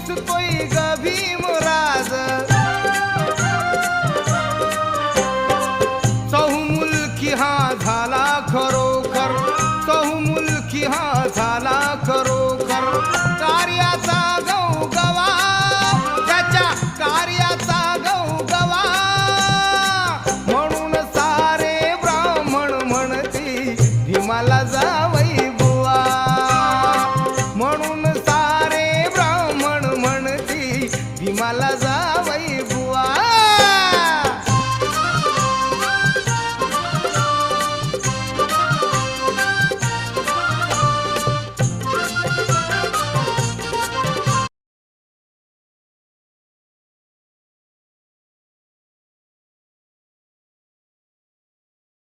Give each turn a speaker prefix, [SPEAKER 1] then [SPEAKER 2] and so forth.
[SPEAKER 1] दिसतोय ग भीमराज चहुमुलकी हा झाला खरोखर चहुमुलकी हा झाला खरोखर कार्याचा गवगवा त्याच्या कार्याचा गवगवा म्हणून सारे ब्राह्मण म्हणती भीमाला जावई बुवा म्हणून सारे ब्राह्मण म्हणती भीमाला